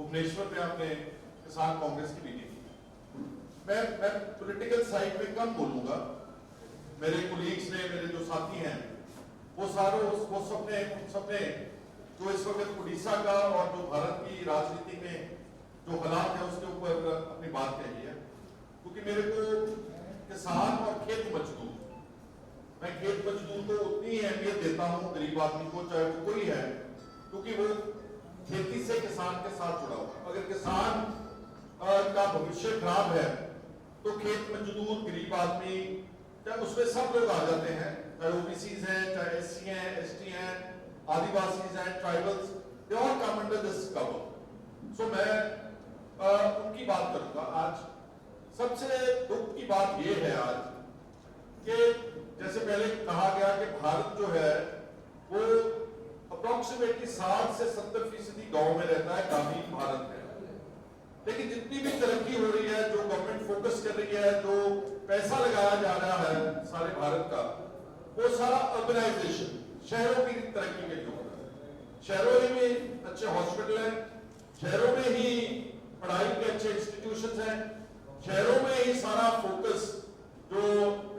भुवनेश्वर में आपने किसान कांग्रेस की मीटिंग की। मैं पॉलिटिकल साइड पे कम बोलूंगा। मेरे कोलीग्स ने, मेरे जो साथी हैं, वो सबने जो इस वक्त उड़ीसा का और जो भारत की राजनीति में जो हालात है उसके ऊपर अपनी बात कही है। क्योंकि मेरे को किसान और खेत मजदूर, मैं खेत मजदूर को उतनी ही अहमियत देता हूँ गरीब आदमी को, चाहे वो कोई है, क्योंकि वो खेती से किसान के साथ जुड़ा हुआ। अगर किसान का भविष्य खराब है तो खेत मजदूर, गरीब आदमी, चाहे उसमें सब लोग आ जाते हैं, चाहे ओबीसीज हैं, चाहे एससी हैं, एसटी हैं, आदिवासीज हैं, tribals, they all come under this cover. So मैं उनकी बात करूंगा। आज सबसे दुख की बात यह है आज कि जैसे पहले कहा गया कि भारत जो है वो अप्रोक्सीमेटली 60 से 70% गांव में रहता है, ग्रामीण भारत है। लेकिन जितनी भी तरक्की हो रही है, जो गवर्नमेंट फोकस कर रही है, जो पैसा लगाया जा रहा है सारे भारत का, वो सारा अर्बनाइजेशन, शहरों की तरक्की के लिए हो रहा है। शहरों में अच्छे हॉस्पिटल हैं, शहरों में ही पढ़ाई के अच्छे इंस्टीट्यूशंस हैं, शहरों में ही सारा फोकस जो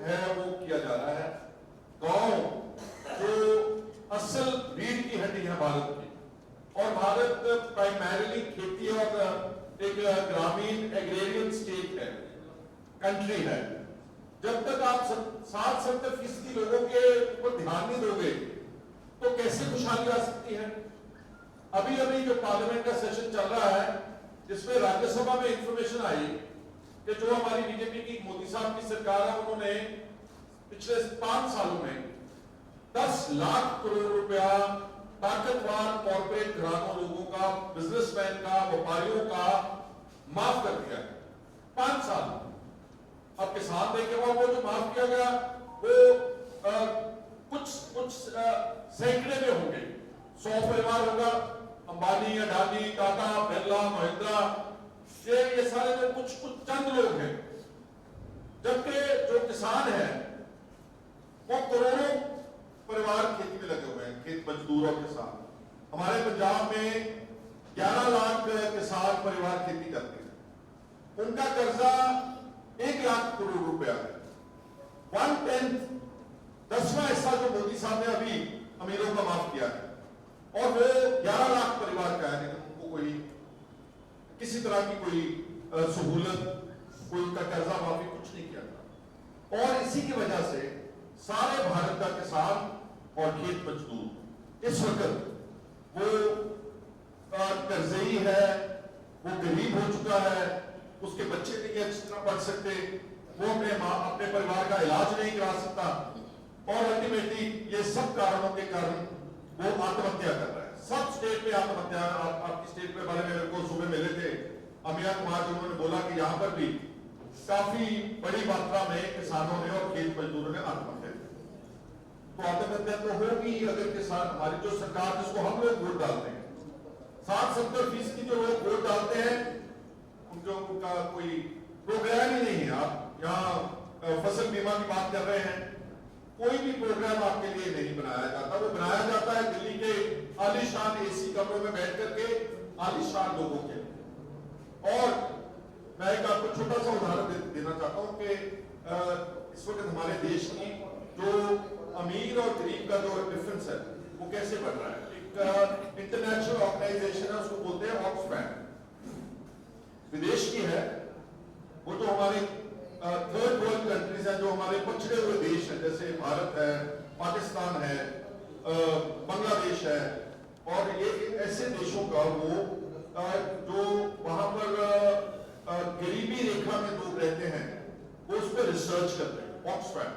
है वो किया जा रहा है। गांव जो असल रीढ़ की हड्डी है भारत की, और भारत प्राइमरीली खेती और एक ग्रामीण एग्रेरियन स्टेट है, कंट्री है। जब तक आप 60-70% लोगों के ऊपर ध्यान नहीं दोगे तो कैसे खुशहाली आ सकती है। अभी जो पार्लियामेंट का सेशन चल रहा है, जिसमें राज्यसभा में इंफॉर्मेशन आई कि जो हमारी बीजेपी की मोदी साहब की सरकार है, उन्होंने पिछले 5 सालों में 10 लाख करोड़ रुपया ताकतवर कॉर्पोरेट घरानों लोगों का, बिजनेसमैन का, व्यापारियों का माफ कर दिया है 5 साल। अब किसान देखे हुआ वो जो माफ किया गया वो कुछ सैकड़े में होंगे, 100 परिवार होगा, अंबानी, अडानी, टाटा, बिरला, महिंद्रा, ये सारे जो कुछ चंद लोग हैं। जबकि जो किसान है वो करोड़ों परिवार खेती में लगे हुए हैं, खेत मजदूर और किसान। हमारे पंजाब में 11 लाख किसान परिवार खेती करते हैं, उनका कर्जा 1 लाख करोड़ रुपया है। 1/10, 10वां हिस्सा जो मोदी साहब ने अभी अमीरों का माफ किया है, और वो 11 लाख परिवार का है, लेकिन उनको कोई किसी तरह की कोई सहूलत, कोई उनका कर्जा माफी कुछ नहीं किया था। और इसी की वजह से सारे भारत का किसान और खेत मजदूर इस वक्त वो कर्जई है, वो गरीब हो चुका है, उसके बच्चे नहीं अच्छी तरह पढ़ सकते, वो अपने परिवार का इलाज नहीं करा सकता, और अल्टीमेटली ये सब कारणों के कारण वो आत्महत्या कर रहा है। सब स्टेट में आत्महत्या। आपकी स्टेट में वाले मेरे को सुबह मिले थे अमिया कुमार, जिन्होंने बोला कि यहाँ पर भी काफी बड़ी मात्रा में किसानों ने और खेत मजदूरों ने आत्महत्या की। तो आत्महत्या तो होगी अगर किसान, हमारी जो सरकार जिसको हम लोग वोट डालते हैं, 60-70% जो लोग वोट डालते हैं उनका कोई प्रोग्राम ही नहीं है। आप यहाँ फसल बीमा की बात कर रहे हैं, कोई भी प्रोग्राम आपके लिए नहीं बनाया जाता। वो बनाया जाता है दिल्ली के आलीशान एसी कमरों में बैठ करके आलीशान लोगों के। और मैं एक आपको छोटा सा उदाहरण देना चाहता हूँ कि इस वक्त हमारे देश की जो अमीर और गरीब का जो डिफरेंस है वो कैसे बढ़ रहा है। एक इंटरनेशनल ऑर्गेनाइजेशन है, उसको बोलते हैं ऑक्सफैम, विदेश की है। वो जो हमारे थर्ड वर्ल्ड कंट्रीज हैं, जो हमारे पछड़े हुए देश हैं, जैसे भारत है, पाकिस्तान है, बांग्लादेश है, और ये ऐसे देशों का वो जो वहां पर गरीबी रेखा में लोग रहते हैं, वो उस पर रिसर्च करते हैं। ऑक्सफैम,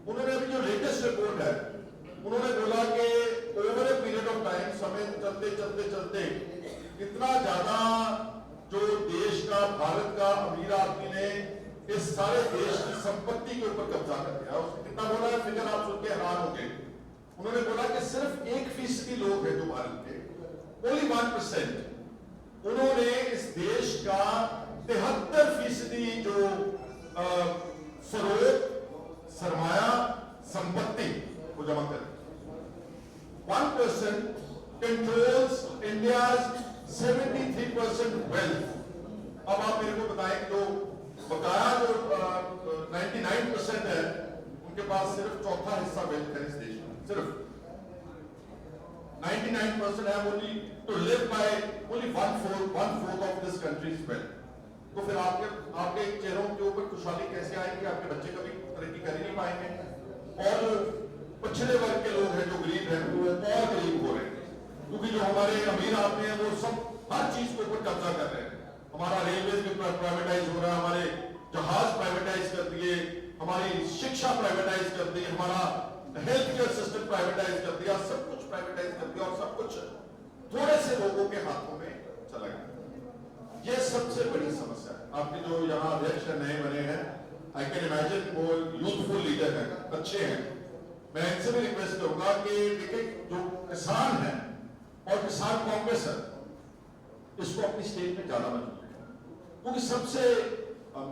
उन्होंने अभी जो लेटेस्ट रिपोर्ट है, उन्होंने बोला कि over a period of time, समय चलते चलते चलते इतना ज्यादा जो देश का, भारत का अमीर आदमी ने इस सारे देश की संपत्ति के ऊपर कब्जा कर दिया। उसने कितना बोला है, फिगर आप सुन के हैरान होंगे। उन्होंने बोला कि सिर्फ 1% लोग हैं जो भारत के, ओनली 1%, उन्होंने इस देश का 73% जो स्रोत, सरमाया, संपत्ति को जमा कर। 1% controls India's 73% वेल्थ। अब आप मेरे को बताएं कि जो बकाया जो 99% है, उनके पास सिर्फ चौथा हिस्सा वेल्थ है इस देश में। सिर्फ 99% है only to live by only one fourth of this country's wealth। तो फिर आपके चेहरों के ऊपर खुशहाली कैसे आएगी? आपके बच्चे कभी तरक्की कर ही नहीं पाएंगे। और जो पिछड़े वर्ग के लोग हैं, जो गरीब हैं, वो और गरीब हो रहे हैं, क्योंकि जो हमारे अमीर आदमी हैं वो सब हर चीज के ऊपर कब्जा कर रहे हैं। हमारा रेलवे भी प्राइवेटाइज हो रहा है, हमारे जहाज प्राइवेटाइज कर दिए, हमारी शिक्षा प्राइवेटाइज कर दी, हमारा हेल्थ केयर सिस्टम प्राइवेटाइज कर दिया, सब कुछ प्राइवेटाइज कर दिया, और सब कुछ थोड़े से लोगों के हाथों में चला गया। ये सबसे बड़ी समस्या है। आपके जो यहाँ अध्यक्ष नए बने हैं, आई कैन इमेजिन वो यूथफुल लीडर हैं, अच्छे हैं। मैं इनसे भी रिक्वेस्ट करूंगा कि देखिए, जो किसान है और किसान कांग्रेस है, इसको अपनी स्टेट में ज्यादा मजबूत है, क्योंकि सबसे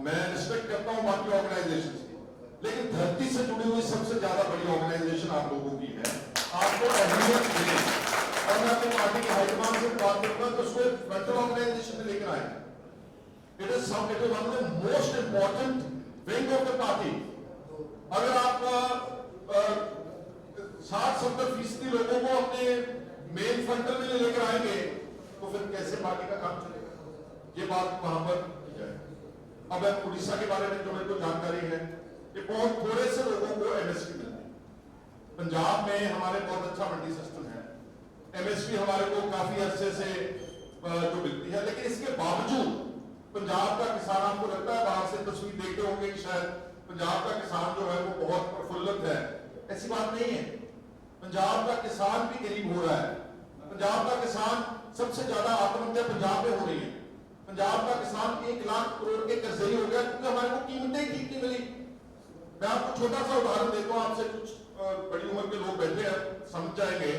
मैं रिस्पेक्ट करता हूं बाकी ऑर्गेनाइजेशन की, लेकिन धरती से जुड़ी हुई सबसे ज्यादा बड़ी ऑर्गेनाइजेशन आप लोगों की है। आपको अहमियत मिले, और मैं अपनी पार्टी के हाईकमान से बात करूंगा तो उसको फ्रंटल ऑर्गेनाइजेशन में लेकर आए। It is one of the most important wing of the party. अगर आप 60-70% लोगों को अपने मेन फ्रंटल में लेकर आएंगे तो फिर कैसे पार्टी का काम चलेगा? ये बात वहां पर की जाए। अब उड़ीसा के बारे में जो मेरे को जानकारी है कि बहुत थोड़े से लोगों को एमएसपी मिलती है। पंजाब में हमारे बहुत अच्छा मंडी सिस्टम है, एमएसपी हमारे को काफी अरसे से जो मिलती है, लेकिन इसके बावजूद पंजाब का किसान, आपको लगता है बाहर से तस्वीर देखते होंगे कि शायद पंजाब का किसान जो है वो बहुत प्रफुल्लित है, ऐसी बात नहीं है। पंजाब का किसान भी गरीब हो रहा है। पंजाब का किसान सबसे ज्यादा आत्महत्या पंजाब में हो रही है। पंजाब का किसान 1 लाख करोड़ के कर्जे हो गया, क्योंकि हमारे को कीमतें ठीक नहीं मिली। मैं आपको छोटा सा उदाहरण देता हूं, आपसे कुछ बड़ी उम्र के लोग बैठे हैं, समझ जाएंगे।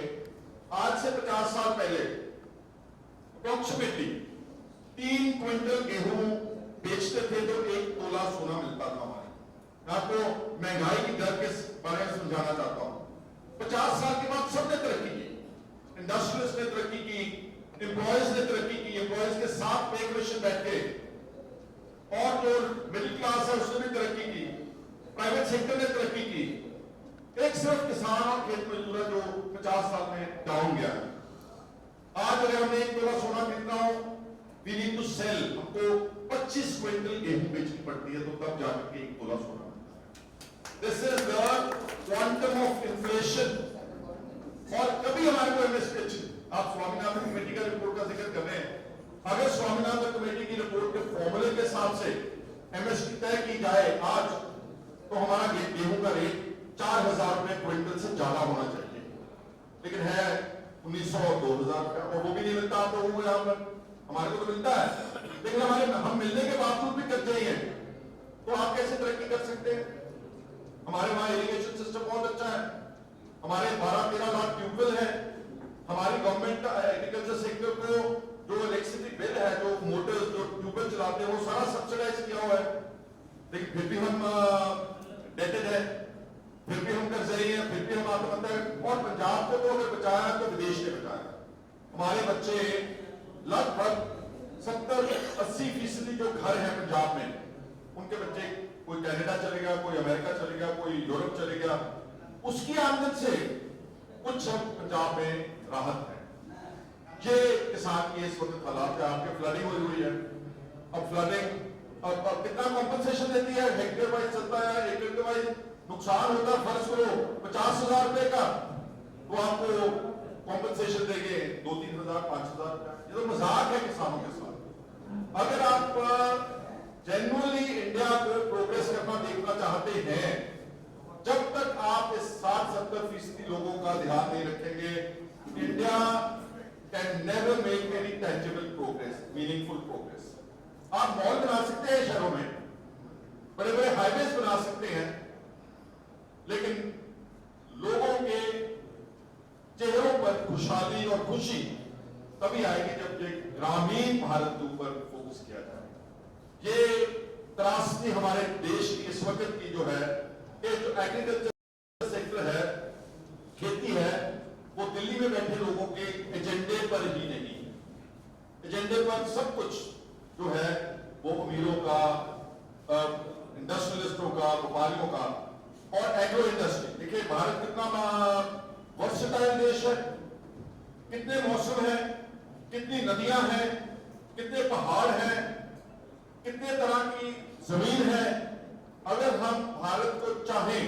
आज से 50 साल पहले अप्रोक्सीमेटली 3 क्विंटल गेहूं बेचते थे तो 1 तोला सोना मिलता था हमारे। मैं आपको महंगाई की दर के बारे में समझाना चाहता हूं। 50 साल के बाद सबने तरक्की की, इंडस्ट्रियलिस्ट ने तरक्की की, एम्प्लॉयज ने तरक्की की, एम्प्लॉयज के साथ पे कमीशन बैठ के, और जो मिडिल क्लास है उसने भी तरक्की की, प्राइवेट सेक्टर ने तरक्की की। एक सिर्फ किसान और खेत मजदूर जो 50 साल में डाउन गया। आज अगर हमें 1 तोला सोना खरीदना हो, वी नीड टू सेल, हमको 25 क्विंटल गेहूं बेचनी पड़ती है, तो तब जाकर के 1 तोला सोना। This is the quantum of inflation. और कभी हमारे को एमएसपी अच्छी, आप स्वामीनाथन कमेटी का रिपोर्ट का जिक्र कर रहे हैं, अगर स्वामीनाथन कमेटी की रिपोर्ट के फॉर्मूले के हिसाब से एमएसपी तय की जाए आज, तो हमारा गेहूं का रेट 4000 रुपए क्विंटल से ज्यादा होना चाहिए, लेकिन है 1900 और 2000 रुपया, और वो भी नहीं मिलता आप लोगों को। यहाँ पर हमारे को तो मिलता है, लेकिन हम मिलने के बावजूद भी कर्जे ही हैं, तो आप कैसे तरक्की कर सकते हैं? हमारे वहां इरिगेशन सिस्टम बहुत अच्छा है, हमारे 12-13 लाख ट्यूबवेल है, हमारी गवर्नमेंट का एग्रीकल्चर सेक्टर को जो इलेक्ट्रिसिटी बिल है, जो मोटर्स जो ट्यूबवेल चलाते हैं, वो सारा सब्सिडाइज किया हुआ है, लेकिन फिर भी हम डेटेड है, फिर भी हम कर्जई हैं, फिर भी हम आत्महत्या है। और पंजाब को तो अगर बचाया तो विदेश ने बचाया। हमारे बच्चे लगभग 70-80% जो घर है पंजाब में, उनके बच्चे कोई कनाडा चले गया, कोई अमेरिका चले गया, कोई यूरोप चले गया, उसकी आमदन से कुछ पंजाब में राहत है। ये किसान की इस वक्त हालात है। आपके फ्लडिंग हुई है, अब फ्लडिंग अब कितना कॉम्पनसेशन देती है? हेक्टेयर वाइज चलता है, एकड़ के वाइज नुकसान होता है, फर्ज करो 50,000 रुपए का, तो आपको कॉम्पनसेशन देंगे 2-3 हजार 5,000 रुपया। ये तो मजाक है किसानों के साथ। अगर आप जेन्युइनली इंडिया को प्रोग्रेस करना देखना चाहते हैं, जब तक आप इस 60-70% लोगों का ध्यान नहीं रखेंगे, India can never make any tangible progress, meaningful progress. आप मॉल बना सकते हैं शहरों में, बड़े बड़े हाईवेज बना सकते हैं, लेकिन लोगों के चेहरों पर खुशहाली और खुशी तभी आएगी जब ये ग्रामीण भारत के ऊपर फोकस किया जाए। ये त्रासदी हमारे देश की इस वक्त की जो है, ये जो एग्रीकल्चर सेक्टर है, खेती है, वो दिल्ली में बैठे लोगों के एजेंडे पर ही नहीं, एजेंडे पर सब कुछ जो है वो अमीरों का, इंडस्ट्रियलिस्टों का, व्यापारियों का और एग्रो इंडस्ट्री। देखिए भारत कितना वर्सेटाइल देश है, कितने मौसम है, कितनी नदियां हैं, कितने पहाड़ हैं, कितने तरह की जमीन है। अगर हम भारत को चाहें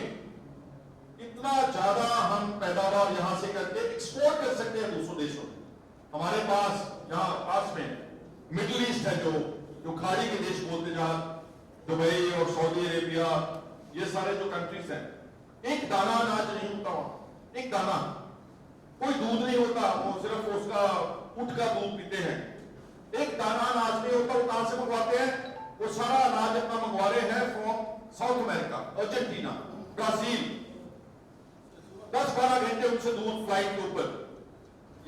इतना ज्यादा हम पैदावार यहां से करके एक्सपोर्ट कर सकते हैं दूसरों देशों में। हमारे पास यहाँ पास में मिडिल ईस्ट है, जो खाड़ी के देश बोलते, जहां दुबई और सऊदी अरेबिया, ये सारे जो कंट्रीज हैं, एक दाना अनाज नहीं होता वहां, एक दाना, कोई दूध नहीं होता, वो सिर्फ उसका ऊंट का दूध पीते हैं। एक दाना अनाज नहीं होता। वो कहां से मंगवाते हैं? वो सारा अनाज अपना मंगवा रहे हैं from south America, Argentina, Brazil. 10-12 घंटे उनसे दूर फ्लाइट के ऊपर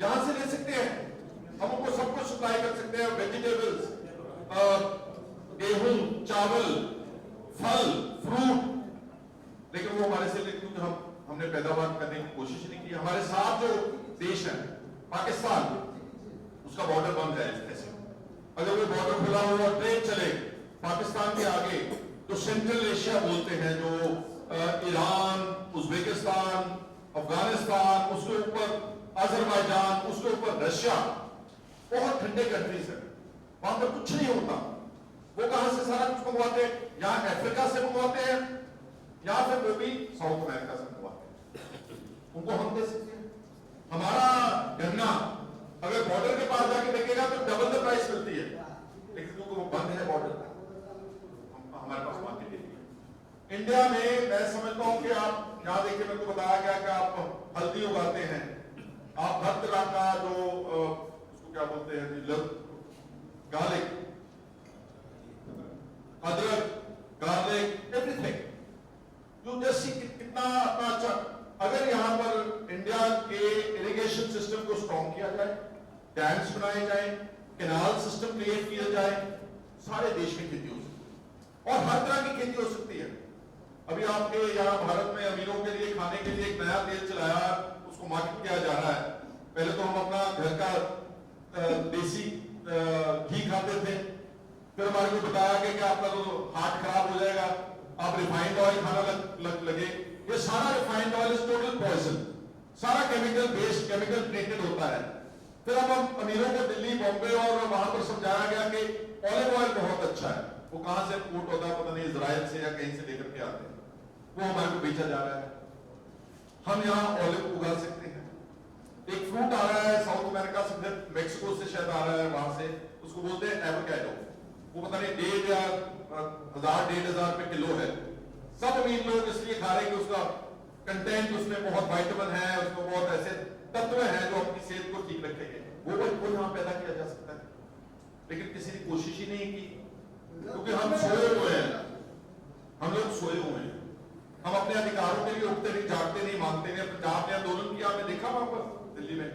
यहां से ले सकते हैं। हम उनको सब कुछ सप्लाई कर सकते हैं, वेजिटेबल्स, गेहूं, चावल, फल, फ्रूट, लेकिन वो हमारे से क्योंकि हमने पैदावार करने की कोशिश नहीं की। हमारे साथ जो देश है पाकिस्तान, उसका बॉर्डर बंद है ऐसे। अगर वो बॉर्डर खुला हो और ट्रेन चले पाकिस्तान के आगे, तो सेंट्रल एशिया बोलते हैं, जो ईरान, उज्बेकिस्तान, अफगानिस्तान, उसके ऊपर अजरबैजान, उसके ऊपर रशिया, बहुत ठंडे कंट्रीज है, वहां पर कुछ नहीं होता। वो कहां से सारा कुछ मंगवाते हैं? यहां अफ्रीका से मंगवाते हैं, या फिर वो भी साउथ अमेरिका से मंगवाते हैं। उनको हम दे सकते हैं। हमारा गन्ना अगर बॉर्डर के पास जाके देखेगा तो डबल द प्राइस मिलती है, लेकिन क्योंकि वो बंद है बॉर्डर, हमारे पास मार्केट नहीं है। इंडिया में मैं समझता हूं कि आप यहां देखिए, मेरे को बताया गया कि आप हल्दी उगाते हैं, आप हर तरह का जो उसको क्या बोलते हैं, गार्लिक, अदरक, garlic, everything. You just see कितना अच्छा। अगर यहां पर इंडिया के इरिगेशन सिस्टम को स्ट्रॉन्ग किया जाए, डैम्स बनाए जाए, कैनाल सिस्टम क्रिएट किया जाए, सारे देश में खेती हो सकती है और हर तरह की खेती हो सकती है। अभी आपके यहाँ भारत में अमीरों के लिए खाने के लिए एक नया तेल चलाया, उसको मार्केट किया जा रहा है। पहले तो हम अपना घर का देसी घी खाते थे, फिर हमारे को बताया गया कि आपका तो हार्ट खराब हो जाएगा, आप रिफाइंड ऑयल खाना लगे। ये सारा refined oil is total poison, सारा केमिकल बेस्ड, केमिकल ट्रीटेड होता है। फिर हम अमीरों को दिल्ली, बॉम्बे और वहां पर समझाया गया कि ऑलिव ऑयल बहुत अच्छा है। वो कहां से इंपोर्ट होता है पता नहीं, इजराइल से या कहीं से लेकर के आते हैं, वो हमारे को बेचा जा रहा है। हम यहाँ ऑलिव उगा सकते हैं। एक फ्रूट आ रहा है साउथ अमेरिका से, मैक्सिको से शायद आ रहा है, वहां से, उसको बोलते हैं एवोकाडो। वो पता नहीं 1,500 या 1,000 रुपए किलो है। सब अमीर लोग इसलिए खा रहे हैं कि उसका कंटेंट, उसमें बहुत विटामिन है, उसमें बहुत ऐसे तत्व हैं जो अपनी सेहत को ठीक रखेंगे। वो यहाँ पैदा किया जा सकता है, लेकिन किसी ने कोशिश ही नहीं की, क्योंकि हम सोए हुए हैं, हम लोग सोए हुए हैं। हम अपने अधिकारों के लिए उठते नहीं, जागते नहीं, मांगते नहीं। पंजाब ने आंदोलन किया, आपने देखा वहां पर दिल्ली में,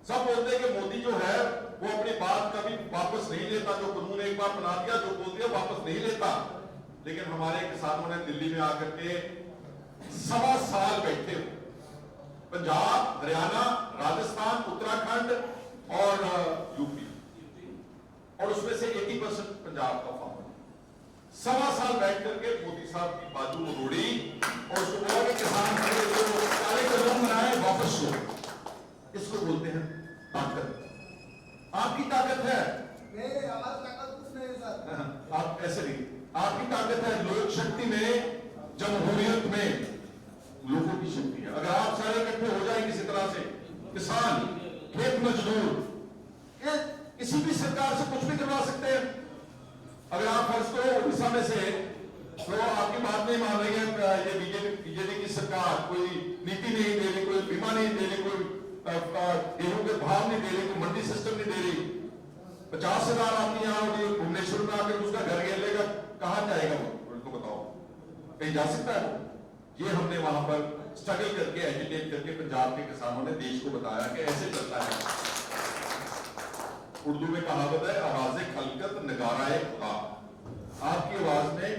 सब बोलते हैं कि मोदी जो है वो अपनी बात कभी वापस नहीं लेता, जो कानून एक बार बना दिया, जो बोल दिया वापस नहीं लेता। लेकिन हमारे किसानों ने दिल्ली में आकर के 1.25 साल बैठे हुए, पंजाब, हरियाणा, राजस्थान, उत्तराखंड और यूपी, और उसमें से 80% पंजाब का फार्म। 1.25 साल बैठ करके मोदी साहब की बाजू को रोड़ी और उसको बोला कि किसान काले कानून बनाए, वापस लो। इसको बोलते हैं ताकत। आपकी ताकत है, हमारी ताकत कुछ नहीं है सर। आप ऐसे नहीं, आपकी ताकत है लोक शक्ति में, जमहूरियत में लोगों की शक्ति है। अगर आप सारे इकट्ठे हो जाए किसी तरह से, किसान, खेत मजदूर, ये किसी भी सरकार से कुछ भी करवा सकते हैं। अगर आप फर्ज करो उड़ीसा में से, तो आपकी बात नहीं मान रही है ये बीजेपी की सरकार, कोई नीति नहीं दे रही, कोई बीमा नहीं दे रही, कोई गेहूं के भाव नहीं दे रही, कोई मंडी सिस्टम नहीं दे रही। 50,000 आदमी यहाँ भुवनेश्वर में आकर उसका घर घेर लेगा, कहां जाएगा वो? उनको बताओ, कहीं जा सकता है? ये हमने वहां पर स्ट्रगल करके, एजुकेट करके पंजाब के किसानों ने देश को बताया कि ऐसे चलता है। उर्दू में कहावत है, आवाज़े खलकत नगाराए खुदा, आपकी आवाज में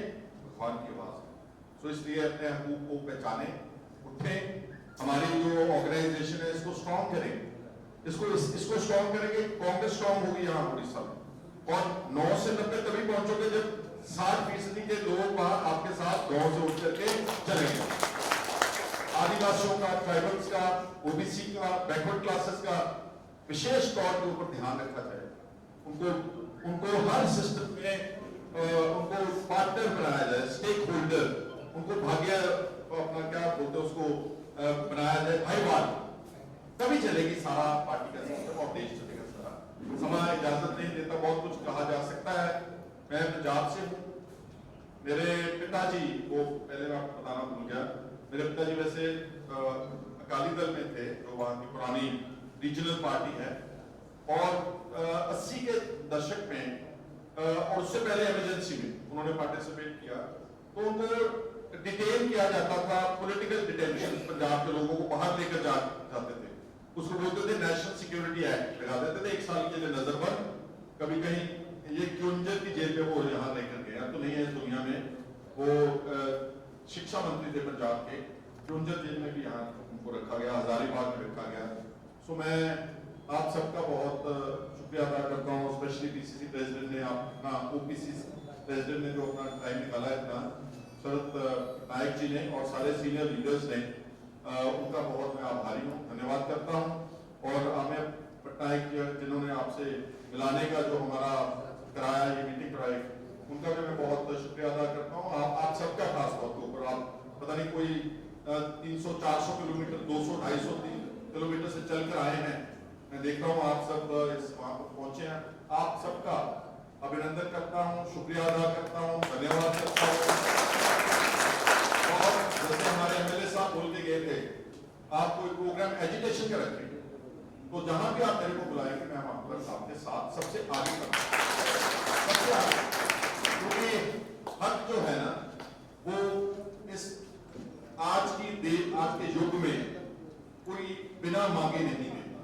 भगवान की आवाज है। तो इसलिए अपने हकूक को पहचाने, उठे, हमारी जो ऑर्गेनाइजेशन है इसको स्ट्रॉन्ग करें। इसको स्ट्रॉन्ग करेंगे, कांग्रेस स्ट्रॉन्ग होगी यहाँ उड़ीसा में। और 9 से 90 तभी पहुंचोगे जब 60% के लोग वहां आपके साथ गांव से उठ करके चलेंगे। आदिवासियों का, ट्राइबल्स का, ओबीसी का, बैकवर्ड क्लासेस का विशेष तौर के ऊपर ध्यान रखा जाए। उनको हर सिस्टम में उनको पार्टनर बनाया जाए, स्टेक होल्डर, उनको भाग्य अपना क्या बोलते हैं उसको बनाया जाए, भाईवाल, तभी चलेगी सारा पार्टी का सिस्टम और देश चलेगा सारा। समय इजाजत नहीं देता, बहुत कुछ कहा जा सकता है। मैं पंजाब से हूँ। मेरे पिताजी को पहले मैं आपको बताना भूल गया, मेरे पिताजी वैसे अकाली दल में थे, जो वहां की पुरानी रीजनल पार्टी है, और 80 के दशक में और उससे पहले इमरजेंसी में उन्होंने पार्टिसिपेट किया। तो उनको डिटेन किया जाता था, पॉलिटिकल डिटेंशन, पंजाब के लोगों को बाहर लेकर जाते थे, उसको बोलते थे नेशनल सिक्योरिटी एक्ट लगा देते थे 1 साल के लिए नजरबंद। कभी कहीं ये क्योंजर की जेल में वो यहाँ लेकर गए, तो नहीं है इस दुनिया में। वो शिक्षा मंत्री थे पंजाब के, क्योंजर जेल में भी यहाँ उनको रखा गया, हजारीबाग में रखा गया। सो मैं आप सबका बहुत शुक्रिया अदा करता हूँ, स्पेशली पीसीसी प्रेसिडेंट ने, अपना ओपीसी प्रेसिडेंट ने जो अपना टाइम निकाला है, इतना शरद नायक जी ने और सारे सीनियर लीडर्स ने, उनका बहुत मैं आभारी हूँ, धन्यवाद करता हूँ। और आमिर पटनायक जिन्होंने आपसे मिलाने का जो हमारा कराया, ये मीटिंग कराई, उनका भी मैं बहुत शुक्रिया अदा करता हूँ। आप सबका खास तौर के ऊपर, आप पता नहीं कोई 300-400 किलोमीटर, 200-250 किलोमीटर से चल कर आए हैं। मैं देख रहा हूँ आप सब वहां पर पहुंचे हैं। आप सबका अभिनंदन करता हूँ, शुक्रिया अदा करता हूँ, धन्यवाद करता हूँ। और जैसे हमारे एमएलए साहब बोल के गए थे, आप कोई प्रोग्राम एजुकेशन का रखेंगे तो जहां भी आप मेरे को बुलाएंगे, मैं आपके साथ सबसे आगे करूंगा, सबसे आगे। क्योंकि हक जो है ना, वो इस आज के युग में कोई बिना मांगे नहीं देता।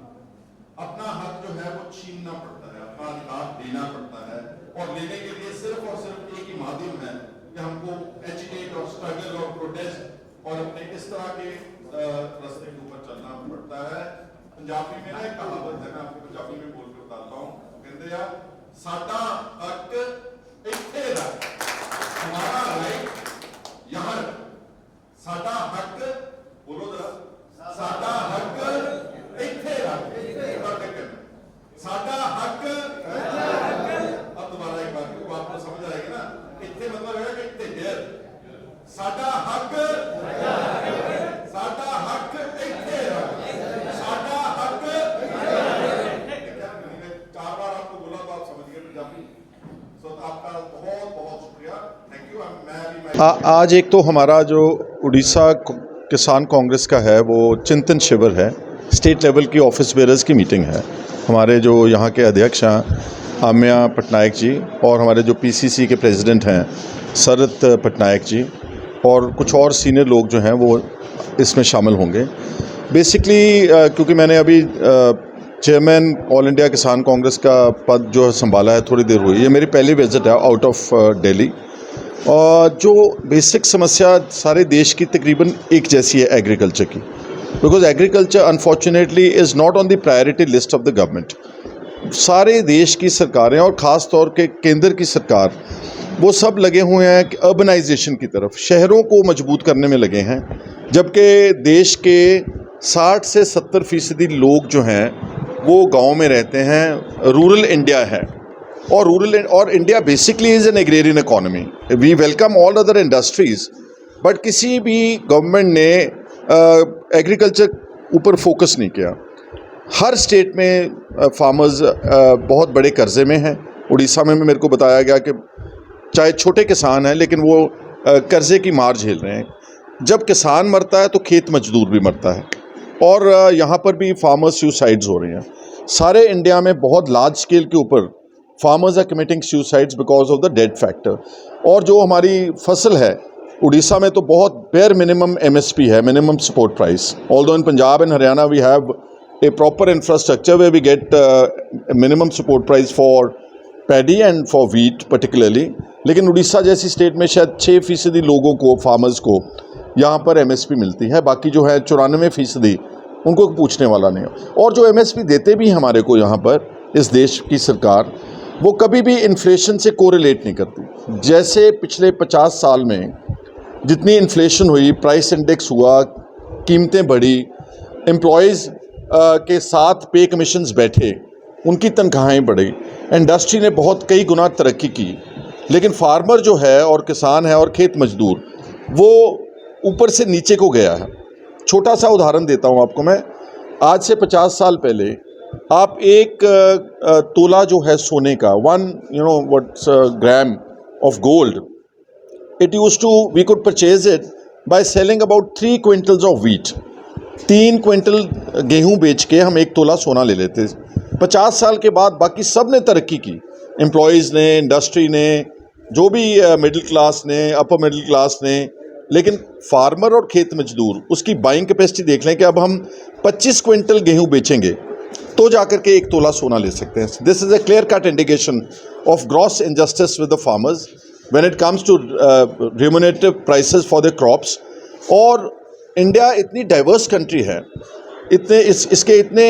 अपना हक जो है वो छीनना पड़ता है, अपना अधिकार देना पड़ता है, और लेने के लिए सिर्फ और सिर्फ एक ही माध्यम है कि हमको एजिटेट और स्ट्रगल और प्रोटेस्ट और अपने इस तरह के रास्ते के ऊपर चलना पड़ता है। पंजाबी में ना एक कहावत है, मैं आपको पंजाबी में बोलकर बताता हूँ, कहते हैं साडा हक इत्थे रख, हमारा राइट यहाँ रख। साडा हक, बोलो जरा, साडा हक इत्थे रख, साडा हक। अब दोबारा एक बार, क्योंकि आपको समझ आएगी ना, इत्थे मतलब है कि इत्थे देर, साडा हक, साडा हक इत्थे रख, साडा हक। 4 बार आपको बोला तो आप समझ गए पंजाबी। सो आपका बहुत बहुत शुक्रिया, थैंक यू। आज एक तो हमारा जो उड़ीसा किसान कांग्रेस का है वो चिंतन शिविर है, स्टेट लेवल की ऑफिस बेयरर्स की मीटिंग है। हमारे जो यहाँ के अध्यक्ष हैं आम्या पटनायक जी, और हमारे जो पीसीसी के प्रेसिडेंट हैं शरद पटनायक जी, और कुछ और सीनियर लोग जो हैं वो इसमें शामिल होंगे। बेसिकली क्योंकि मैंने अभी चेयरमैन ऑल इंडिया किसान कांग्रेस का पद जो संभाला है, थोड़ी देर हुई, ये मेरी पहली विजिट है आउट ऑफ दिल्ली। और जो बेसिक समस्या सारे देश की तकरीबन एक जैसी है एग्रीकल्चर की, because agriculture unfortunately is not on the priority list of the government. सारे देश की सरकारें और ख़ास तौर के केंद्र की सरकार, वो सब लगे हुए हैं कि अर्बनाइजेशन की तरफ, शहरों को मजबूत करने में लगे हैं, जबकि देश के 60 से 70% लोग जो हैं वो गांव में रहते हैं। रूरल इंडिया है, और India basically is an agrarian economy. We welcome all other industries, but किसी भी गवर्नमेंट ने एग्रीकल्चर ऊपर फोकस नहीं किया। हर स्टेट में फार्मर्स बहुत बड़े कर्जे में हैं। उड़ीसा में मेरे को बताया गया कि चाहे छोटे किसान हैं लेकिन वो कर्जे की मार झेल रहे हैं। जब किसान मरता है तो खेत मजदूर भी मरता है, और यहाँ पर भी फार्मर्स सुसाइड्स हो रही हैं। सारे इंडिया में बहुत लार्ज स्केल के ऊपर farmers are committing suicides because of the debt factor. और जो हमारी फसल है उड़ीसा में तो बहुत बेयर मिनिमम MSP है, minimum support price. Although in Punjab and Haryana we have a proper infrastructure where we get minimum support price for paddy and for wheat particularly, लेकिन उड़ीसा जैसी स्टेट में शायद 6% लोगों को, फार्मर्स को यहाँ पर MSP मिलती है। बाकी जो है 94% उनको पूछने वाला नहीं है। और जो एमएसपी देते भी हैं हमारे को यहाँ पर इस देश की सरकार, वो कभी भी इन्फ्लेशन से कोरिलेट नहीं करती। जैसे पिछले 50 साल में जितनी इन्फ्लेशन हुई, प्राइस इंडेक्स हुआ, कीमतें बढ़ी, एम्प्लॉयज़ के साथ पे कमीशंस बैठे, उनकी तनख्वाहें बढ़ी, इंडस्ट्री ने बहुत कई गुना तरक्की की, लेकिन फार्मर जो है और किसान है और खेत मजदूर वो ऊपर से नीचे को गया है। छोटा सा उदाहरण देता हूँ आपको मैं। आज से 50 साल पहले आप एक तोला जो है सोने का, 1 gram of gold, we could purchase it by selling about 3 quintals of wheat. 3 quintal गेहूं बेच के हम 1 तोला सोना ले लेते। 50 साल के बाद बाकी सब ने तरक्की की, एम्प्लॉयज़ ने, इंडस्ट्री ने, जो भी मिडिल क्लास ने, अपर मिडिल क्लास ने, लेकिन फार्मर और खेत मजदूर, उसकी बाइंग कैपेसिटी देख लें कि अब हम 25 क्विंटल गेहूं बेचेंगे तो जाकर के 1 तोला सोना ले सकते हैं। This is a clear cut indication of gross injustice with the farmers when it comes to remunerative prices for the crops। और इंडिया इतनी डाइवर्स कंट्री है, इतने इसके इतने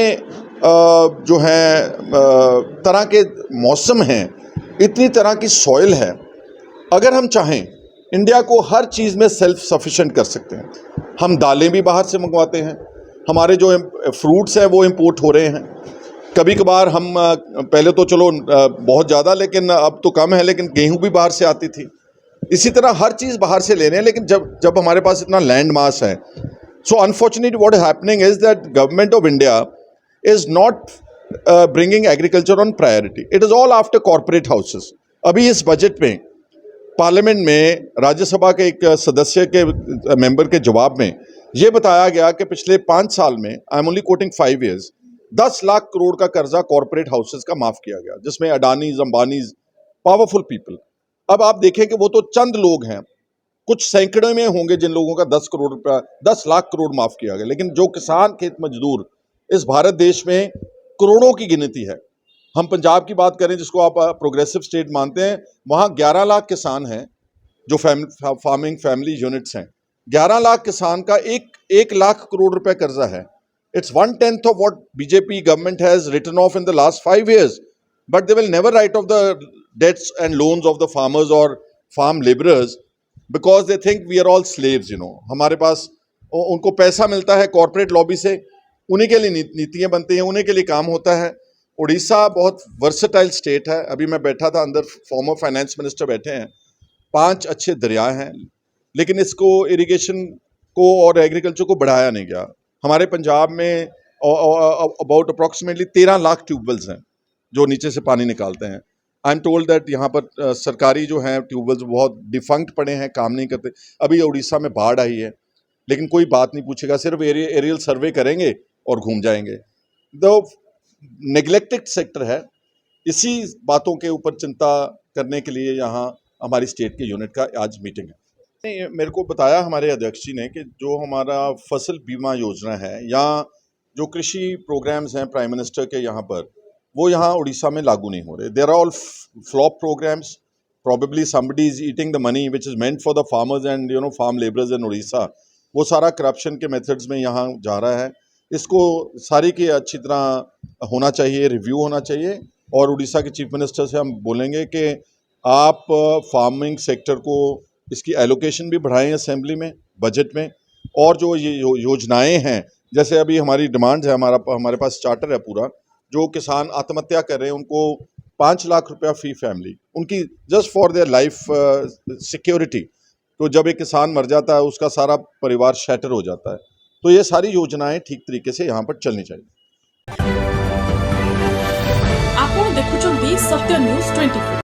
जो हैं तरह के मौसम हैं, इतनी तरह की सॉइल है, अगर हम चाहें इंडिया को हर चीज़ में सेल्फ सफिशिएंट कर सकते हैं। हम दालें भी बाहर से मंगवाते हैं, हमारे जो फ्रूट्स हैं वो इम्पोर्ट हो रहे हैं। कभी कभार हम पहले तो चलो बहुत ज़्यादा, लेकिन अब तो कम है, लेकिन गेहूं भी बाहर से आती थी। इसी तरह हर चीज़ बाहर से ले रहे हैं, लेकिन जब हमारे पास इतना लैंड मास है, so unfortunately what is happening is that government of India is not bringing agriculture on priority, it is all after corporate houses. अभी इस बजट में पार्लियामेंट में राज्यसभा के एक सदस्य के मेंबर के जवाब में ये बताया गया कि पिछले 5 साल में, I am only coating 5 years, 10 lakh crore का कर्जा कॉरपोरेट हाउसेस का माफ किया गया, जिसमें अडानीज, अंबानीज, पावरफुल पीपल। अब आप देखें कि वो तो चंद लोग हैं, कुछ सैकड़ों में होंगे जिन लोगों का 10 करोड़ रुपया, 10 लाख करोड़ माफ किया गया, लेकिन जो किसान, खेत मजदूर इस भारत देश में करोड़ों की गिनती है। हम पंजाब की बात करें, जिसको आप प्रोग्रेसिव स्टेट मानते हैं, वहाँ 11 लाख किसान हैं जो फार्मिंग फैमिली यूनिट्स हैं। 11 लाख किसान का 1 लाख करोड़ रुपए कर्जा है। It's 1/10 of what BJP government has written off in the last 5 years, but they will never write off the debts and loans of the farmers or farm laborers because they think we are all slaves, you know। हमारे पास उनको पैसा मिलता है corporate lobby से, उन्हीं के लिए नीतियाँ बनती हैं, उन्हीं के लिए काम होता है। उड़ीसा बहुत वर्सेटाइल स्टेट है। अभी मैं बैठा था अंदर, फॉर्मर फाइनेंस मिनिस्टर बैठे हैं, 5 अच्छे दरिया हैं, लेकिन इसको इरिगेशन को और एग्रीकल्चर को बढ़ाया नहीं गया। हमारे पंजाब में अबाउट अप्रॉक्सीमेटली 13 लाख ट्यूबवेल्स हैं जो नीचे से पानी निकालते हैं। आई एम टोल्ड दैट यहाँ पर सरकारी जो हैं ट्यूबवेल्स बहुत डिफंक्ट पड़े हैं, काम नहीं करते। अभी उड़ीसा में बाढ़ आई है, लेकिन कोई बात नहीं पूछेगा, सिर्फ एरियल सर्वे करेंगे और घूम जाएंगे। तो नेग्लेक्टेड सेक्टर है। इसी बातों के ऊपर चिंता करने के लिए यहाँ हमारी स्टेट के यूनिट का आज मीटिंग है। मेरे को बताया हमारे अध्यक्ष जी ने कि जो हमारा फसल बीमा योजना है या जो कृषि प्रोग्राम्स हैं प्राइम मिनिस्टर के यहाँ पर, वो यहाँ उड़ीसा में लागू नहीं हो रहे। There are all flop programmes, probably somebody is eating the money which is meant for the farmers and farm labourers in Orissa. वो सारा करप्शन के मेथड्स में यहाँ जा रहा है। इसको सारी की अच्छी तरह होना चाहिए, रिव्यू होना चाहिए। और उड़ीसा के चीफ मिनिस्टर से हम बोलेंगे कि आप फार्मिंग सेक्टर को इसकी एलोकेशन भी बढ़ाएं असेंबली में, बजट में। और जो ये योजनाएं हैं, जैसे अभी हमारी डिमांड्स है, हमारे पास चार्टर है पूरा, जो किसान आत्महत्या कर रहे हैं उनको 5 लाख रुपया फी फैमिली, उनकी just for their life security. तो जब एक किसान मर जाता है उसका सारा परिवार शैटर हो जाता है। तो ये सारी योजनाएं ठीक तरीके से यहाँ पर चलनी चाहिए। आपण देखुछंती सत्य न्यूज 24।